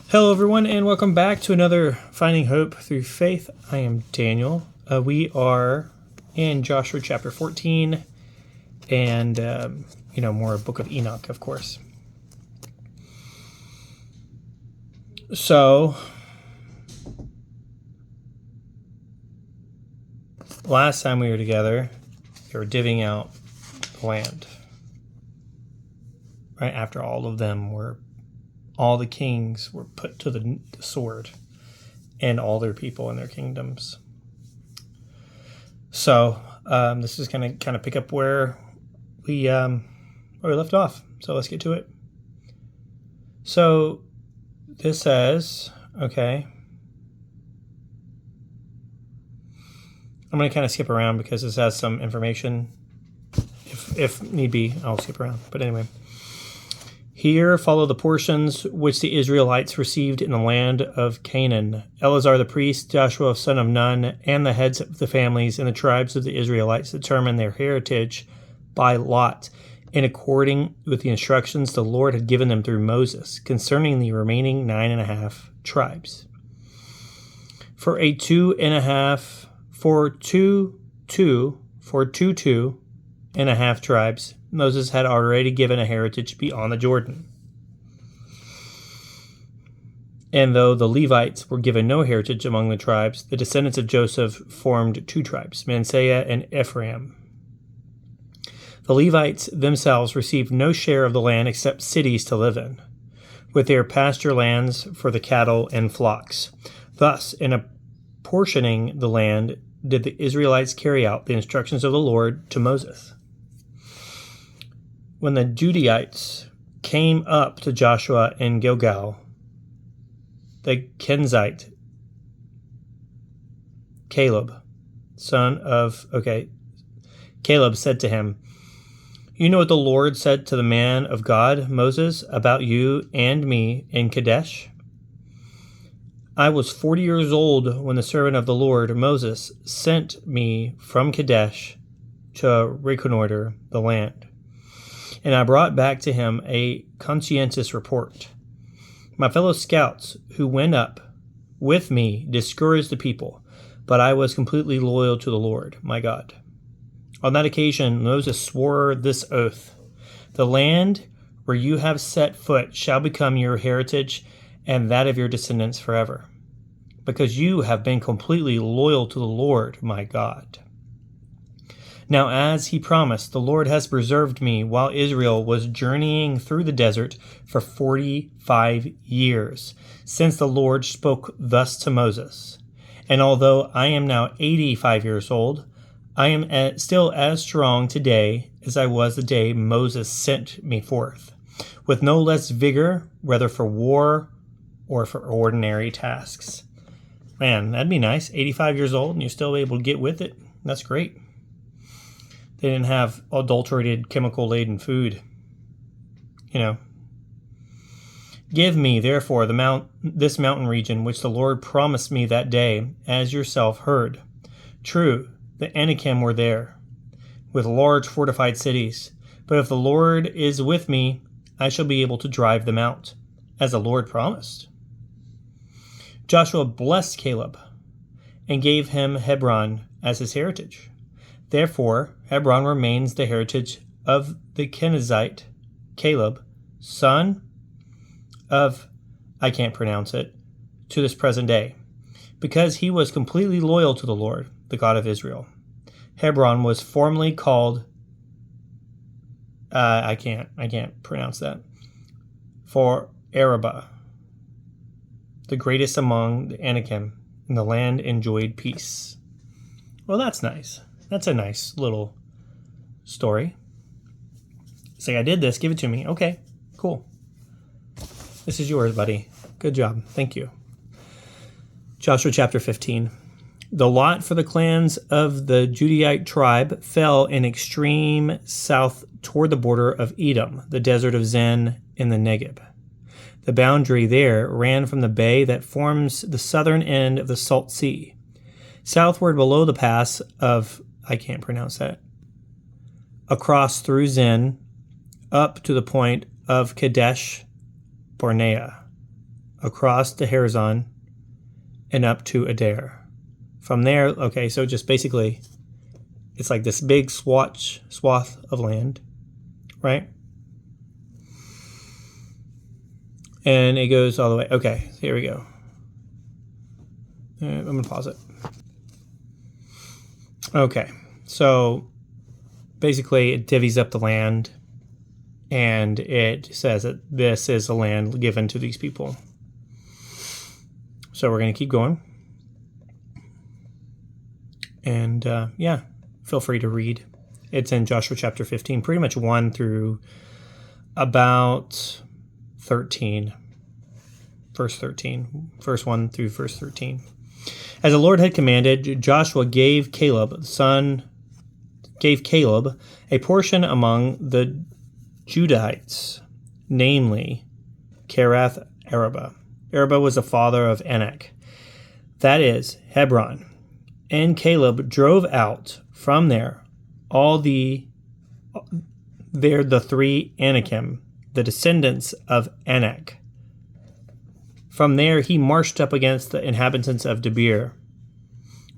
Hello, everyone, and welcome back to another Finding Hope Through Faith. I am Daniel. We are in Joshua chapter 14 and, more Book of Enoch, of course. So, last time we were together, we were divvying out the land. Right after all the kings were put to the sword and all their people and their kingdoms. So this is going to kind of pick up where we left off. So let's get to it. So this says, okay, I'm going to kind of skip around because this has some information. If need be, I'll skip around. But anyway. Here follow the portions which the Israelites received in the land of Canaan. Eleazar the priest, Joshua son of Nun, and the heads of the families and the tribes of the Israelites determined their heritage by lot, in according with the instructions the Lord had given them through Moses, concerning the remaining 9.5 tribes. For two and a half tribes, Moses had already given a heritage beyond the Jordan. And though the Levites were given no heritage among the tribes, the descendants of Joseph formed 2 tribes, Manasseh and Ephraim. The Levites themselves received no share of the land except cities to live in, with their pasture lands for the cattle and flocks. Thus, in apportioning the land, did the Israelites carry out the instructions of the Lord to Moses. When the Judaites came up to Joshua in Gilgal, the Kenizzite, Caleb said to him, "You know what the Lord said to the man of God, Moses, about you and me in Kadesh? I was 40 years old when the servant of the Lord, Moses, sent me from Kadesh to reconnoiter the land. And I brought back to him a conscientious report. My fellow scouts who went up with me discouraged the people, but I was completely loyal to the Lord, my God. On that occasion, Moses swore this oath: the land where you have set foot shall become your heritage and that of your descendants forever, because you have been completely loyal to the Lord, my God. Now, as he promised, the Lord has preserved me while Israel was journeying through the desert for 45 years, since the Lord spoke thus to Moses. And although I am now 85 years old, I am still as strong today as I was the day Moses sent me forth, with no less vigor, whether for war or for ordinary tasks." Man, that'd be nice. 85 years old and you're still able to get with it. That's great. They didn't have adulterated, chemical-laden food. Give me, therefore, this mountain region which the Lord promised me that day, as yourself heard. True, the Anakim were there, with large fortified cities. But if the Lord is with me, I shall be able to drive them out, as the Lord promised. Joshua blessed Caleb and gave him Hebron as his heritage. Therefore, Hebron remains the heritage of the Kenizzite, Caleb, son of, I can't pronounce it, to this present day, because he was completely loyal to the Lord, the God of Israel. Hebron was formerly called, I can't pronounce that, for Arabah, the greatest among the Anakim, and the land enjoyed peace. Well, that's nice. That's a nice little story. Say, I did this, give it to me. Okay, cool. This is yours, buddy. Good job. Thank you. Joshua chapter 15. The lot for the clans of the Judaite tribe fell in extreme south toward the border of Edom, the desert of Zin in the Negeb. The boundary there ran from the bay that forms the southern end of the Salt Sea, southward below the pass of, I can't pronounce that, across through Zin, up to the point of Kadesh Barnea, across the Horizon and up to Adair. From there, okay, so just basically, it's like this big swath of land, right? And it goes all the way. Okay, here we go. I'm going to pause it. Okay, so basically it divvies up the land, and it says that this is the land given to these people. So we're going to keep going. And yeah, feel free to read. It's in Joshua chapter 15, pretty much 1 through about 13. Verse 13. Verse 1 through verse 13. As the Lord had commanded, Joshua gave Caleb a portion among the Judahites, namely Kiriath Arba. Arba was the father of Enoch, that is, Hebron. And Caleb drove out from there the three Anakim, the descendants of Enoch. From there he marched up against the inhabitants of Debir,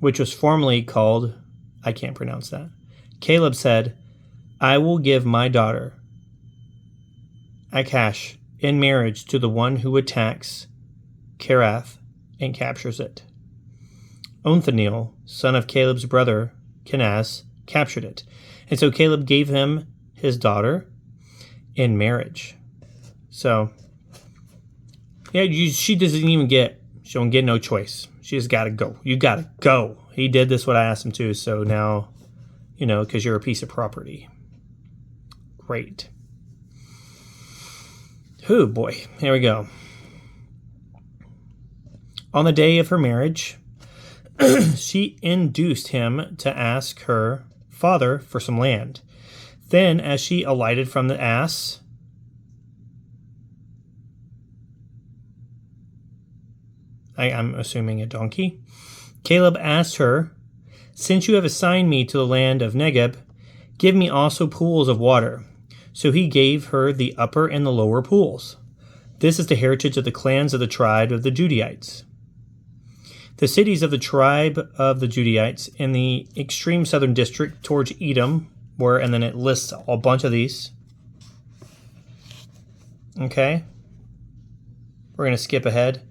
which was formerly called, I can't pronounce that. Caleb said, I will give my daughter, Akash, in marriage to the one who attacks Kiriath and captures it. Othniel, son of Caleb's brother Kenaz, captured it. And so Caleb gave him his daughter in marriage. So, yeah, she don't get no choice. She just got to go. You got to go. He did this what I asked him to, so now, because you're a piece of property. Great. Oh, boy. Here we go. On the day of her marriage, she induced him to ask her father for some land. Then, as she alighted from the ass, I'm assuming a donkey, Caleb asked her, since you have assigned me to the land of Negeb, give me also pools of water. So he gave her the upper and the lower pools. This is the heritage of the clans of the tribe of the Judahites. The cities of the tribe of the Judahites in the extreme southern district towards Edom were, and then it lists a bunch of these. Okay. We're going to skip ahead.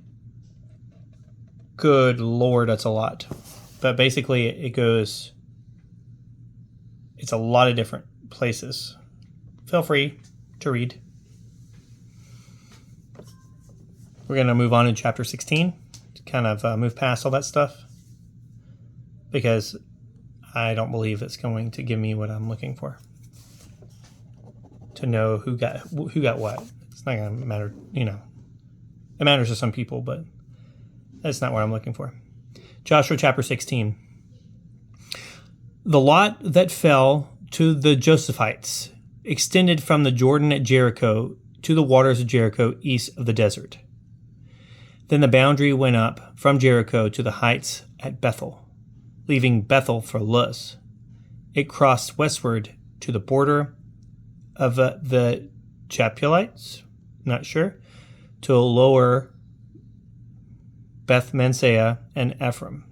Good Lord, that's a lot. But basically it goes, it's a lot of different places. Feel free to read. We're going to move on to chapter 16 to kind of move past all that stuff, because I don't believe it's going to give me what I'm looking for. To know who got what. It's not going to matter, It matters to some people, but that's not what I'm looking for. Joshua chapter 16. The lot that fell to the Josephites extended from the Jordan at Jericho to the waters of Jericho east of the desert. Then the boundary went up from Jericho to the heights at Bethel, leaving Bethel for Luz. It crossed westward to the border of the Japhelites, not sure, to lower Beth Mensah and Ephraim.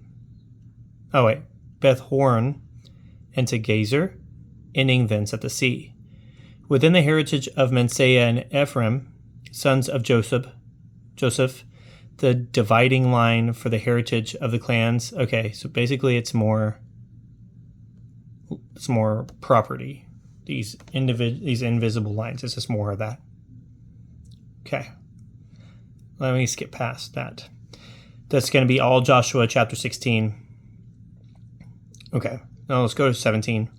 Beth Horon and to Gazer, ending thence at the sea. Within the heritage of Mensah and Ephraim, sons of Joseph, the dividing line for the heritage of the clans. Okay, so basically it's more property. These invisible lines. It's just more of that. Okay. Let me skip past that. That's going to be all Joshua chapter 16. Okay. Now let's go to 17.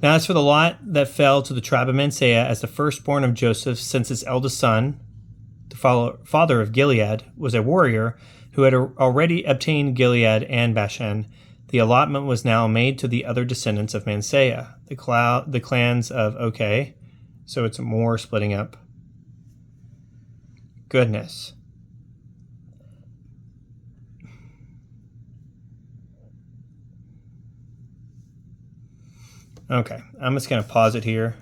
Now as for the lot that fell to the tribe of Mensah as the firstborn of Joseph, since his eldest son, the father of Gilead, was a warrior who had already obtained Gilead and Bashan, the allotment was now made to the other descendants of Mensah, the clans of, okay, so it's more splitting up. Goodness. Okay, I'm just going to pause it here.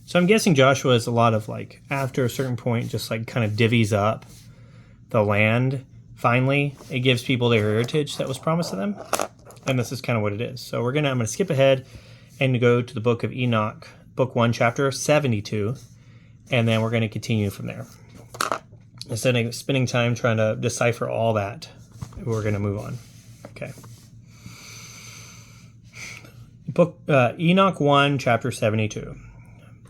So I'm guessing Joshua is a lot of after a certain point, just kind of divvies up the land. Finally, it gives people their heritage that was promised to them. And this is kind of what it is. So I'm going to skip ahead and go to the book of Enoch, book 1, chapter 72. And then we're going to continue from there. Instead of spending time trying to decipher all that, we're going to move on. Okay. Book Enoch 1, chapter 72.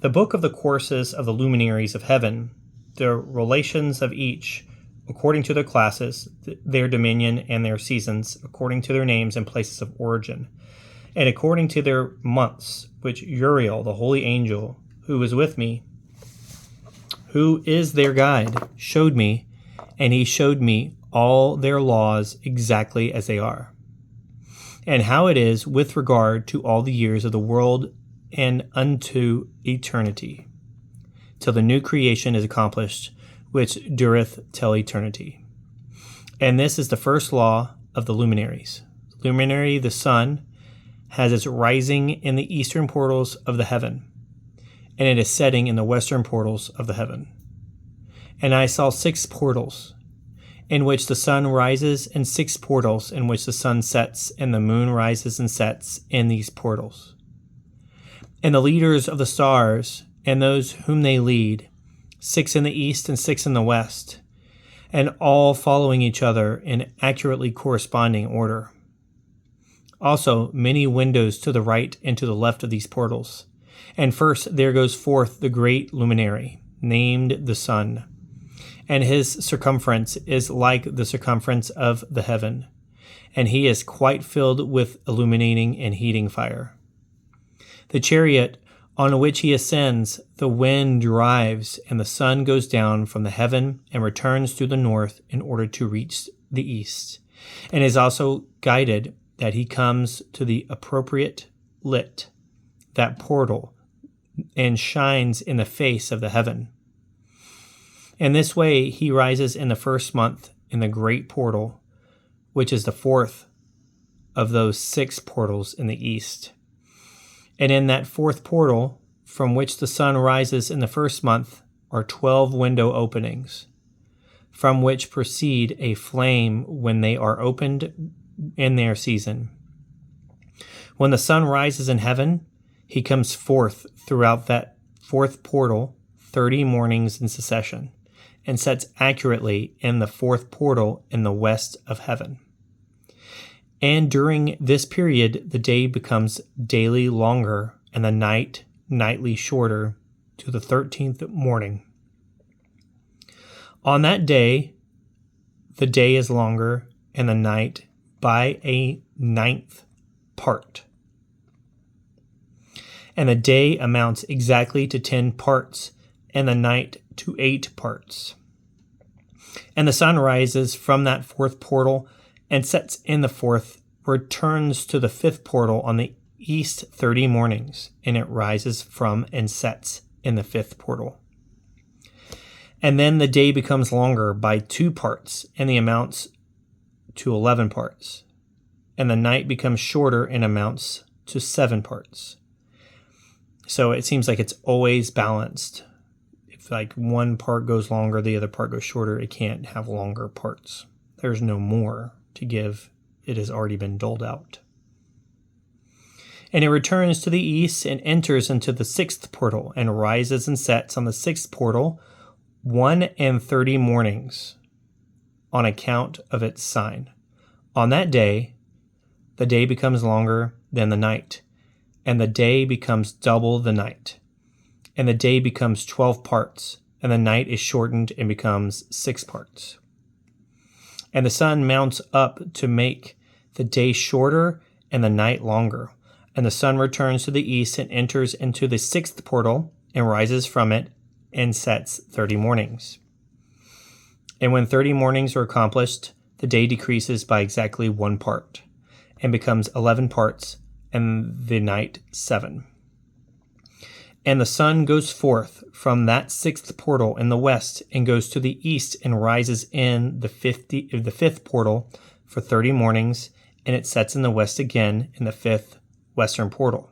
The book of the courses of the luminaries of heaven, the relations of each, according to their classes, their dominion and their seasons, according to their names and places of origin, and according to their months, which Uriel, the holy angel, who was with me, who is their guide, showed me, and he showed me all their laws exactly as they are, and how it is with regard to all the years of the world and unto eternity, till the new creation is accomplished, which dureth till eternity. And this is the first law of the luminaries. The luminary, the sun, has its rising in the eastern portals of the heaven, and it is setting in the western portals of the heaven. And I saw 6 portals, in which the sun rises, and 6 portals in which the sun sets, and the moon rises and sets in these portals. And the leaders of the stars, and those whom they lead, 6 in the east and 6 in the west, and all following each other in accurately corresponding order. Also many windows to the right and to the left of these portals. And first there goes forth the great luminary, named the sun, and his circumference is like the circumference of the heaven, and he is quite filled with illuminating and heating fire. The chariot on which he ascends, the wind drives, and the sun goes down from the heaven and returns to the north in order to reach the east, and is also guided that he comes to the appropriate lit, that portal, and shines in the face of the heaven. In this way he rises in the first month in the great portal, which is the 4th of those 6 portals in the east. And in that 4th portal, from which the sun rises in the first month, are 12 window openings, from which proceed a flame when they are opened in their season. When the sun rises in heaven, he comes forth throughout that 4th portal 30 mornings in succession, and sets accurately in the 4th portal in the west of heaven. And during this period, the day becomes daily longer, and the night nightly shorter, to the 13th morning. On that day, the day is longer, and the night by a 9th part. And the day amounts exactly to 10 parts, and the night to 8 parts. And the sun rises from that 4th portal and sets in the 4th, returns to the 5th portal on the east 30 mornings, and it rises from and sets in the 5th portal. And then the day becomes longer by 2 parts, and the amounts to 11 parts. And the night becomes shorter and amounts to 7 parts. So it seems like it's always balanced. If like one part goes longer, the other part goes shorter, it can't have longer parts. There's no more to give. It has already been doled out. And it returns to the east and enters into the 6th portal, and rises and sets on the 6th portal 1:30 mornings, on account of its sign. On that day, the day becomes longer than the night, and the day becomes double the night. And the day becomes 12 parts, and the night is shortened and becomes 6 parts. And the sun mounts up to make the day shorter and the night longer. And the sun returns to the east and enters into the 6th portal, and rises from it and sets 30 mornings. And when 30 mornings are accomplished, the day decreases by exactly 1 part, and becomes 11 parts, and the night 7. And the sun goes forth from that 6th portal in the west, and goes to the east, and rises in the 5th portal for 30 mornings, and it sets in the west again in the 5th western portal.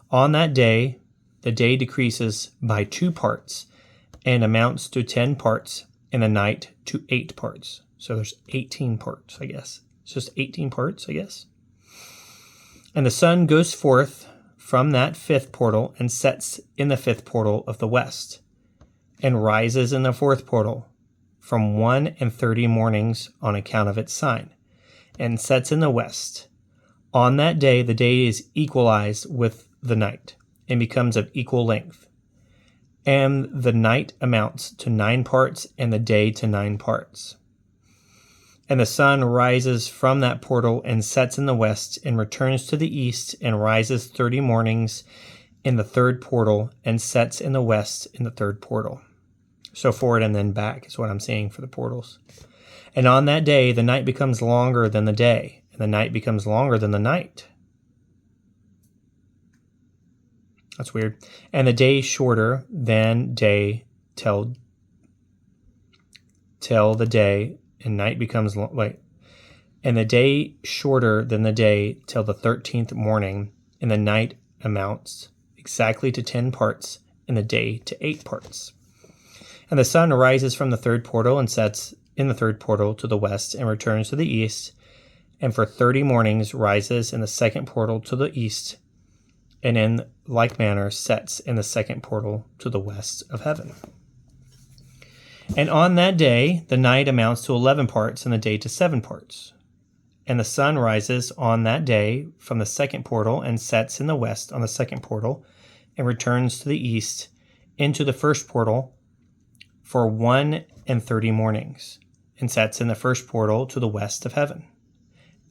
On that day, the day decreases by 2 parts, and amounts to 10 parts, and the night to 8 parts. So there's 18 parts, I guess. It's just 18 parts, I guess. And the sun goes forth from that 5th portal and sets in the 5th portal of the west, and rises in the 4th portal from 1:30 mornings on account of its sign, and sets in the west. On that day, the day is equalized with the night, and becomes of equal length. And the night amounts to 9 parts, and the day to 9 parts. And the sun rises from that portal and sets in the west, and returns to the east, and rises 30 mornings in the 3rd portal, and sets in the west in the 3rd portal. So forward and then back is what I'm saying for the portals. And on that day, the night becomes longer than the day, and the night becomes longer than the night. That's weird. And the day shorter than day till the day, and night becomes and the day shorter than the day till the 13th morning, and the night amounts exactly to 10 parts, and the day to 8 parts. And the sun rises from the 3rd portal and sets in the 3rd portal to the west, and returns to the east, and for 30 mornings rises in the 2nd portal to the east, and in like manner sets in the 2nd portal to the west of heaven. And on that day, the night amounts to 11 parts, and the day to 7 parts. And the sun rises on that day from the 2nd portal, and sets in the west on the 2nd portal, and returns to the east into the 1st portal for 1:30 mornings, and sets in the 1st portal to the west of heaven.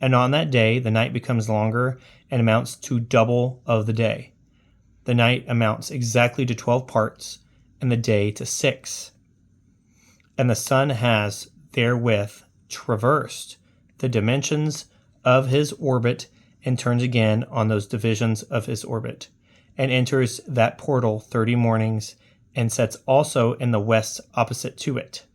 And on that day, the night becomes longer, and amounts to double of the day. The night amounts exactly to 12 parts, and the day to 6. And the sun has therewith traversed the dimensions of his orbit, and turns again on those divisions of his orbit, and enters that portal 30 mornings, and sets also in the west opposite to it.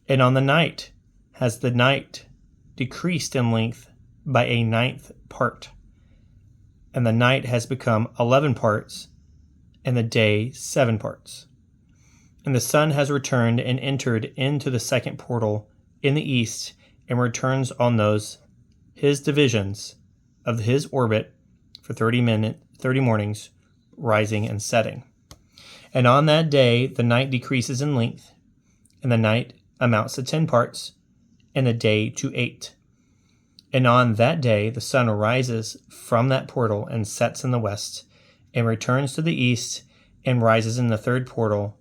And on the night has the night decreased in length by a 9th part, and the night has become 11 parts, and the day 7 parts. And the sun has returned and entered into the 2nd portal in the east, and returns on those his divisions of his orbit for 30 mornings, rising and setting. And on that day the night decreases in length, and the night amounts to 10 parts, and the day to 8. And on that day the sun rises from that portal, and sets in the west, and returns to the east, and rises in the 3rd portal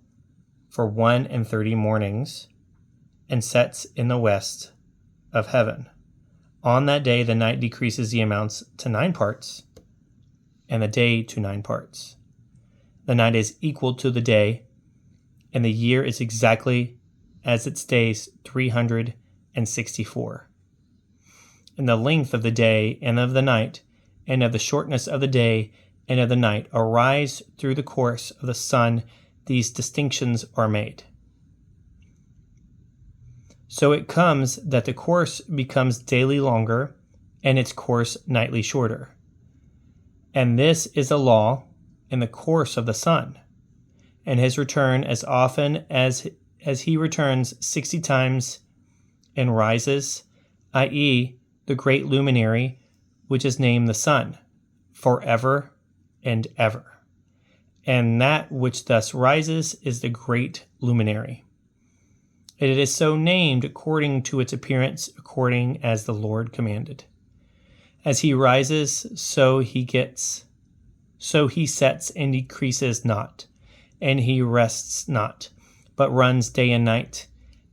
for 1:30 mornings, and sets in the west of heaven. On that day the night decreases the amounts to 9 parts, and the day to 9 parts. The night is equal to the day, and the year is exactly as its days 364. And the length of the day and of the night, and of the shortness of the day and of the night, arise through the course of the sun. These distinctions are made. So it comes that the course becomes daily longer, and its course nightly shorter. And this is a law in the course of the sun, and his return as often as he returns 60 times and rises, i.e., the great luminary, which is named the sun, forever and ever. And that which thus rises is the great luminary. And it is so named according to its appearance, according as the Lord commanded. As he rises, so he sets and decreases not, and he rests not, but runs day and night,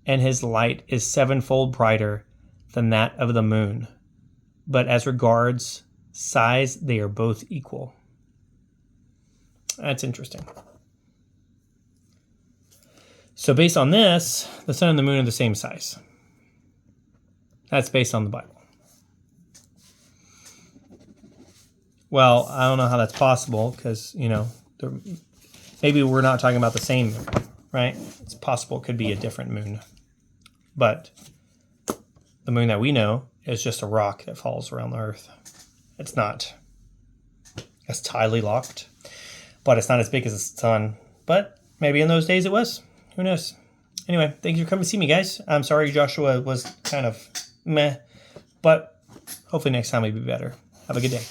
and his light is 7-fold brighter than that of the moon. But as regards size, they are both equal. That's interesting. So based on this, the sun and the moon are the same size. That's based on the Bible. Well, I don't know how that's possible because, maybe we're not talking about the same moon, right? It's possible it could be a different moon. But the moon that we know is just a rock that falls around the earth. It's not as tidally locked, but it's not as big as the sun. But maybe in those days it was. Who knows? Anyway, thanks for coming to see me, guys. I'm sorry Joshua was kind of meh, but hopefully next time will be better. Have a good day.